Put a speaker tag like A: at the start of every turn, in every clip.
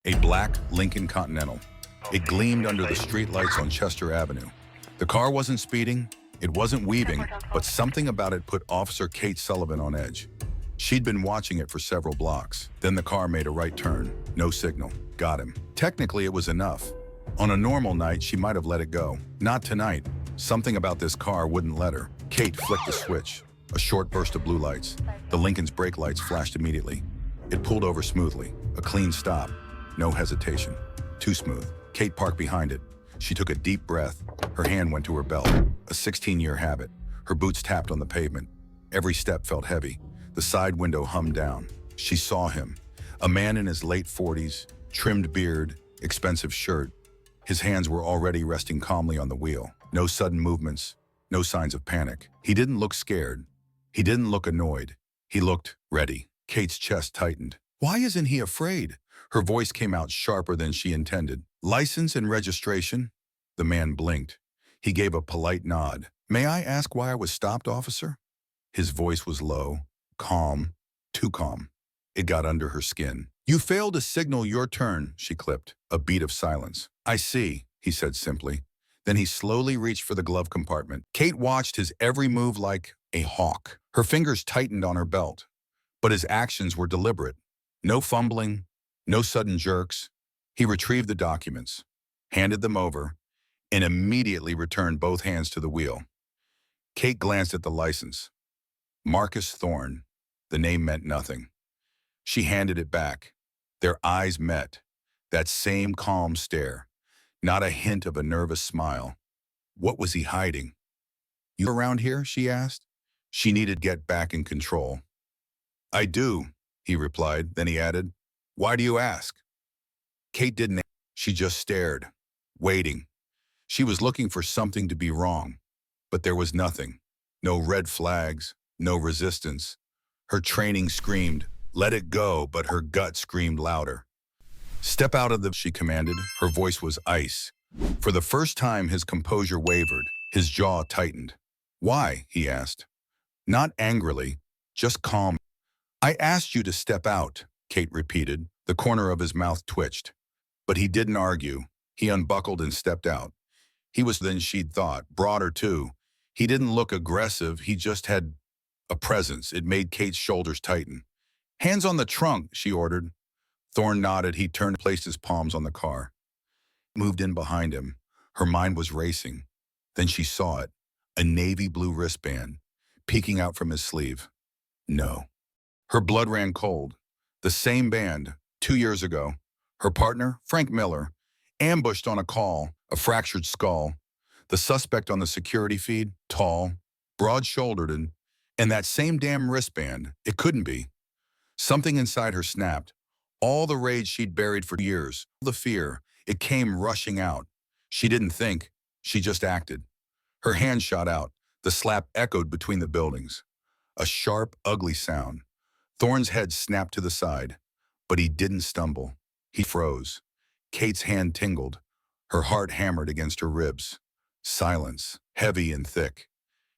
A: A black Lincoln Continental. It gleamed under the streetlights on Chester Avenue. The car wasn't speeding, it wasn't weaving, but something about it put Officer Kate Sullivan on edge. She'd been watching it for several blocks. Then the car made a right turn. No signal. Got him. Technically, it was enough. On a normal night, she might have let it go. Not tonight. Something about this car wouldn't let her. Kate flicked the switch. A short burst of blue lights. The Lincoln's brake lights flashed immediately. It pulled over smoothly. A clean stop. No hesitation. Too smooth. Kate parked behind it. She took a deep breath. Her hand went to her belt. A 16-year habit. Her boots tapped on the pavement. Every step felt heavy. The side window hummed down. She saw him. A man in his late 40s, trimmed beard, expensive shirt. His hands were already resting calmly on the wheel. No sudden movements. No signs of panic. He didn't look scared. He didn't look annoyed. He looked ready. Kate's chest tightened. Why isn't he afraid? Her voice came out sharper than she intended. License and registration? The man blinked. He gave a polite nod. May I ask why I was stopped, officer? His voice was low, calm, too calm. It got under her skin. You failed to signal your turn, she clipped. A beat of silence. I see, he said simply. Then he slowly reached for the glove compartment. Kate watched his every move like a hawk. Her fingers tightened on her belt. But his actions were deliberate. No fumbling, no sudden jerks. He retrieved the documents, handed them over, and immediately returned both hands to the wheel. Kate glanced at the license. Marcus Thorne. The name meant nothing. She handed it back. Their eyes met. That same calm stare. Not a hint of a nervous smile. What was he hiding? You around here? She asked. She needed to get back in control. I do, he replied. Then he added, why do you ask? Kate didn't answer. She just stared, waiting. She was looking for something to be wrong, but there was nothing. No red flags, no resistance. Her training screamed, let it go, but her gut screamed louder. Step out of the, she commanded. Her voice was ice. For the first time, his composure wavered. His jaw tightened. Why? He asked. Not angrily, just calm. I asked you to step out, Kate repeated. The corner of his mouth twitched. But he didn't argue. He unbuckled and stepped out. He was than she'd thought, broader too. He didn't look aggressive, he just had a presence. It made Kate's shoulders tighten. Hands on the trunk, she ordered. Thorne nodded. He turned and placed his palms on the car. Moved in behind him. Her mind was racing. Then she saw it, a navy blue wristband, peeking out from his sleeve. No. Her blood ran cold. The same band, 2 years ago. Her partner, Frank Miller, ambushed on a call, a fractured skull. The suspect on the security feed, tall, broad-shouldered, and that same damn wristband. It couldn't be. Something inside her snapped. All the rage she'd buried for years, the fear, it came rushing out. She didn't think, she just acted. Her hand shot out. The slap echoed between the buildings. A sharp, ugly sound. Thorne's head snapped to the side, but he didn't stumble. He froze. Kate's hand tingled. Her heart hammered against her ribs. Silence, heavy and thick.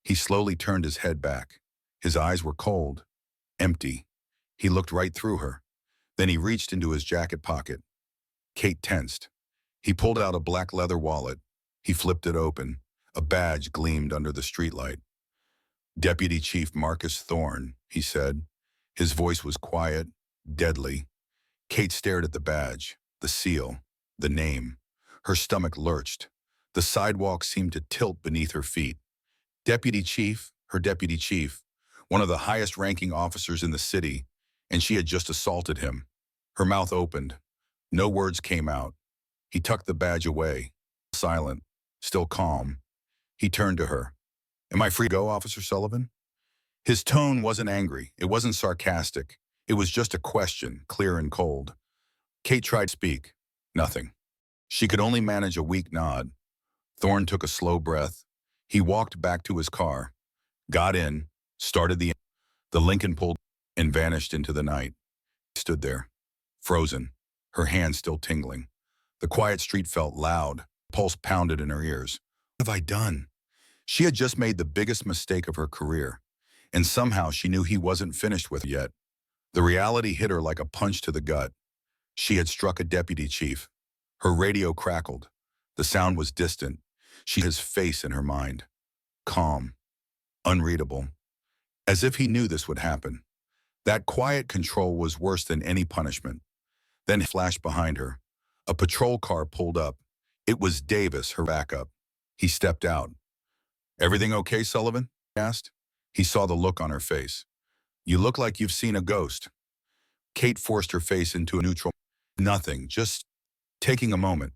A: He slowly turned his head back. His eyes were cold, empty. He looked right through her. Then he reached into his jacket pocket. Kate tensed. He pulled out a black leather wallet. He flipped it open. A badge gleamed under the streetlight. Deputy Chief Marcus Thorne, he said. His voice was quiet, deadly. Kate stared at the badge, the seal, the name. Her stomach lurched. The sidewalk seemed to tilt beneath her feet. Deputy Chief, her deputy chief, one of the highest-ranking officers in the city, and she had just assaulted him. Her mouth opened. No words came out. He tucked the badge away, silent, still calm. He turned to her. Am I free to go, Officer Sullivan? His tone wasn't angry. It wasn't sarcastic. It was just a question, clear and cold. Kate tried to speak. Nothing. She could only manage a weak nod. Thorne took a slow breath. He walked back to his car, got in, started the Lincoln pulled and vanished into the night. She stood there, frozen, her hands still tingling. The quiet street felt loud. Pulse pounded in her ears. What have I done? She had just made the biggest mistake of her career, and somehow she knew he wasn't finished with her yet. The reality hit her like a punch to the gut. She had struck a deputy chief. Her radio crackled. The sound was distant. She had his face in her mind. Calm. Unreadable. As if he knew this would happen. That quiet control was worse than any punishment. Then it flashed behind her. A patrol car pulled up. It was Davis, her backup. He stepped out. "Everything okay, Sullivan?" he asked. He saw the look on her face. "You look like you've seen a ghost." Kate forced her face into a neutral. "Nothing, just taking a moment."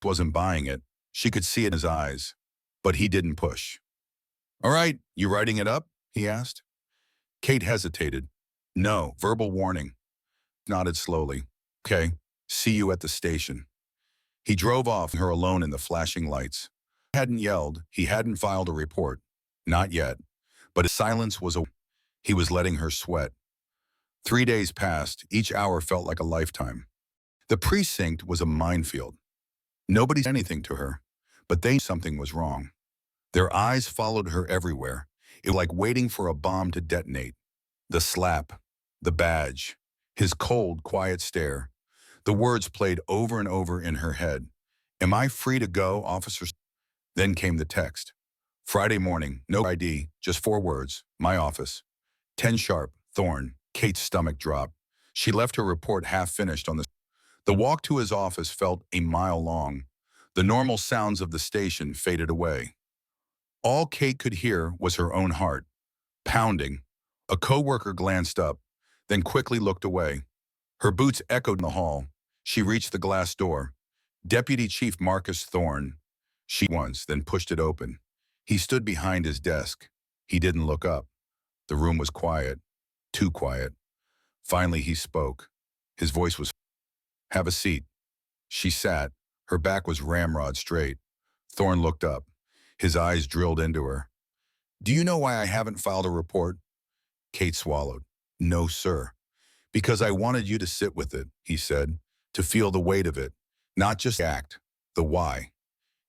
A: Wasn't buying it. She could see it in his eyes. But he didn't push. "All right, you writing it up?" he asked. Kate hesitated. "No, verbal warning." Nodded slowly. "Okay, see you at the station." He drove off, her alone in the flashing lights. He hadn't yelled. He hadn't filed a report. Not yet. But his silence was he was letting her sweat. 3 days passed. Each hour felt like a lifetime. The precinct was a minefield. Nobody said anything to her, but they knew something was wrong. Their eyes followed her everywhere. It was like waiting for a bomb to detonate. The slap, the badge, his cold, quiet stare. The words played over and over in her head. "Am I free to go, officer?" Then came the text. "Friday morning, no ID, just 4 words. My office. 10 sharp, Thorn." Kate's stomach dropped. She left her report half finished on the... The walk to his office felt a mile long. The normal sounds of the station faded away. All Kate could hear was her own heart, pounding. A coworker glanced up, then quickly looked away. Her boots echoed in the hall. She reached the glass door. Deputy Chief Marcus Thorne. She once, then pushed it open. He stood behind his desk. He didn't look up. The room was quiet, too quiet. Finally, he spoke. His voice was, "Have a seat." She sat. Her back was ramrod straight. Thorne looked up. His eyes drilled into her. "Do you know why I haven't filed a report?" Kate swallowed. "No, sir." "Because I wanted you to sit with it," he said, "to feel the weight of it, not just act, the why."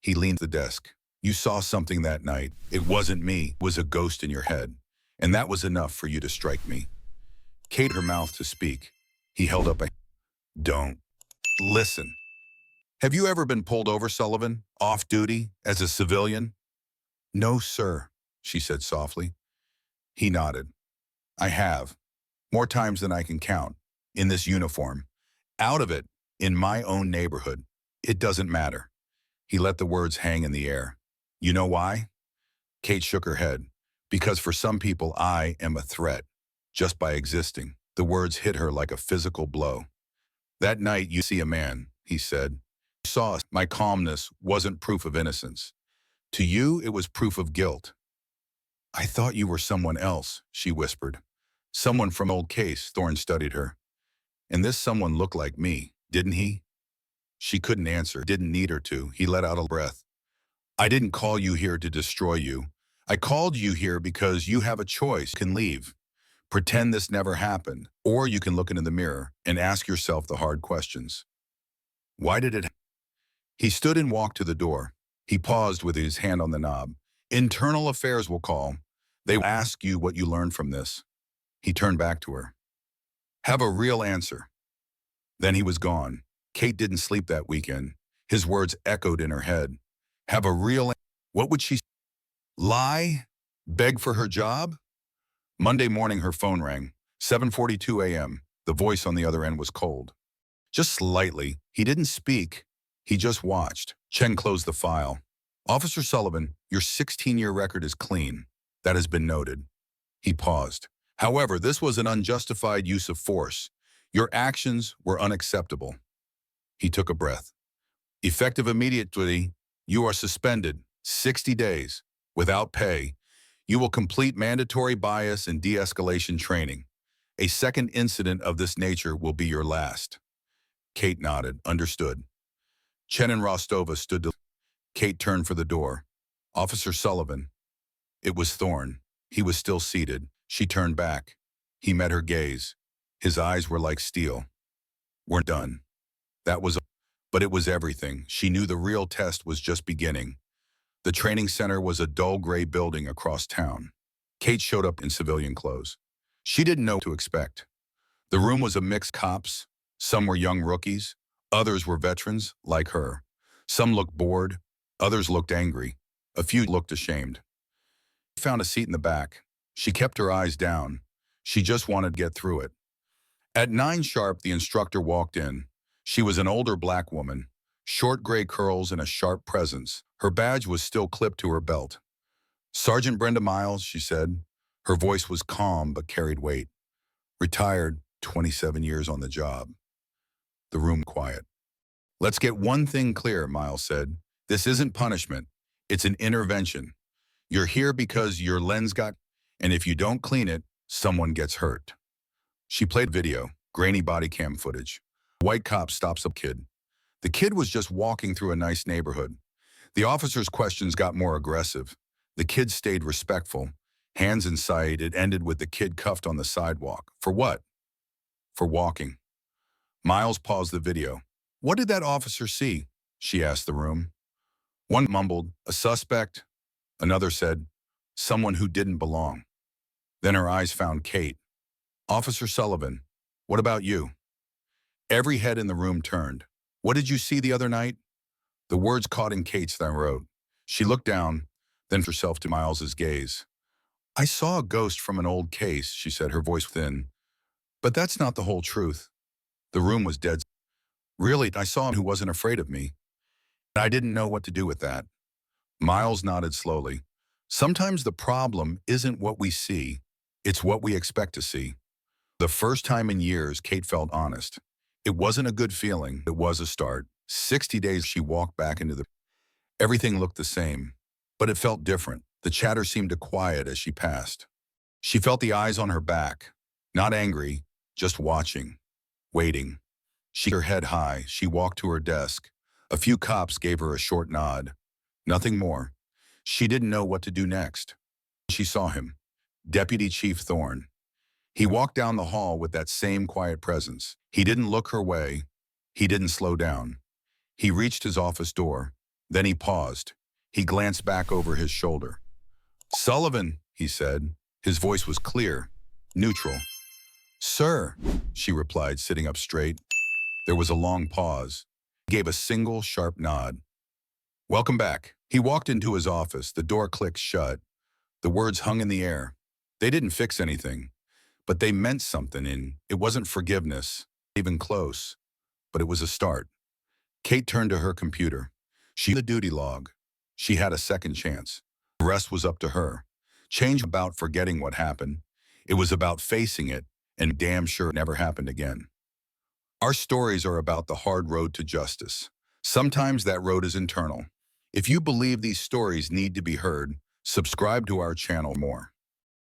A: He leaned to the desk. "You saw something that night. It wasn't me. It was a ghost in your head. And that was enough for you to strike me." Kate her mouth to speak. He held up a... "Don't. Listen. Have you ever been pulled over, Sullivan, off duty, as a civilian?" "No, sir," she said softly. He nodded. "I have. More times than I can count. In this uniform. Out of it. In my own neighborhood. It doesn't matter." He let the words hang in the air. "You know why?" Kate shook her head. "Because for some people I am a threat. Just by existing." The words hit her like a physical blow. "That night you see a man," he said. "You saw us. My calmness wasn't proof of innocence. To you it was proof of guilt." "I thought you were someone else," she whispered. "Someone from old case." Thorne studied her. "And this someone looked like me, didn't he?" She couldn't answer, didn't need her to. He let out a breath. "I didn't call you here to destroy you. I called you here because you have a choice. You can leave. Pretend this never happened. Or you can look into the mirror and ask yourself the hard questions. Why did it happen?" He stood and walked to the door. He paused with his hand on the knob. "Internal affairs will call. They will ask you what you learned from this." He turned back to her. "Have a real answer." Then he was gone. Kate didn't sleep that weekend. His words echoed in her head. Have a real... What would she... Lie? Beg for her job? Monday morning her phone rang. 7:42 a.m. The voice on the other end was cold. Just slightly. He didn't speak. He just watched. Chen closed the file. "Officer Sullivan, your 16-year record is clean. That has been noted." He paused. "However, this was an unjustified use of force. Your actions were unacceptable." He took a breath. "Effective immediately, you are suspended 60 days without pay. You will complete mandatory bias and de-escalation training. A second incident of this nature will be your last." Kate nodded. Understood. Chen and Rostova stood to... Kate turned for the door. "Officer Sullivan." It was Thorne. He was still seated. She turned back. He met her gaze. His eyes were like steel. "We're done." That was... But it was everything. She knew the real test was just beginning. The training center was a dull gray building across town. Kate showed up in civilian clothes. She didn't know what to expect. The room was a mix: cops, Some were young rookies, others were veterans, like her. Some looked bored, others looked angry, a few looked ashamed. She found a seat in the back. She kept her eyes down. She just wanted to get through it. At 9 sharp, the instructor walked in. She was an older black woman, short gray curls and a sharp presence. Her badge was still clipped to her belt. "Sergeant Brenda Miles," she said. Her voice was calm but carried weight. "Retired, 27 years on the job." The room quiet. "Let's get one thing clear," Miles said. "This isn't punishment. It's an intervention. You're here because your lens got, and if you don't clean it, someone gets hurt." She played video, grainy body cam footage. A white cop stops a kid. The kid was just walking through a nice neighborhood. The officer's questions got more aggressive. The kid stayed respectful. Hands in sight, it ended with the kid cuffed on the sidewalk. For what? For walking. Miles paused the video. "What did that officer see?" she asked the room. One mumbled, "A suspect." Another said, "Someone who didn't belong." Then her eyes found Kate. "Officer Sullivan, what about you?" Every head in the room turned. "What did you see the other night?" The words caught in Kate's throat. She looked down, then herself to Miles's gaze. "I saw a ghost from an old case," she said, her voice thin. "But that's not the whole truth." The room was dead. "Really, I saw him who wasn't afraid of me. And I didn't know what to do with that." Miles nodded slowly. "Sometimes the problem isn't what we see, it's what we expect to see." The first time in years, Kate felt honest. It wasn't a good feeling, it was a start. 60 days she walked back into the... Everything looked the same, but it felt different. The chatter seemed to quiet as she passed. She felt the eyes on her back, not angry, just watching, waiting. She her head high, she walked to her desk. A few cops gave her a short nod. Nothing more. She didn't know what to do next. She saw him, Deputy Chief Thorne. He walked down the hall with that same quiet presence. He didn't look her way. He didn't slow down. He reached his office door. Then he paused. He glanced back over his shoulder. "Sullivan," he said. His voice was clear, neutral. "Sir," she replied, sitting up straight. There was a long pause. He gave a single, sharp nod. "Welcome back." He walked into his office. The door clicked shut. The words hung in the air. They didn't fix anything, but they meant something, and it wasn't forgiveness, even close, but it was a start. Kate turned to her computer. She had the duty log. She had a second chance. The rest was up to her. Change about forgetting what happened. It was about facing it, and damn sure it never happened again. Our stories are about the hard road to justice. Sometimes that road is internal. If you believe these stories need to be heard, subscribe to our channel more.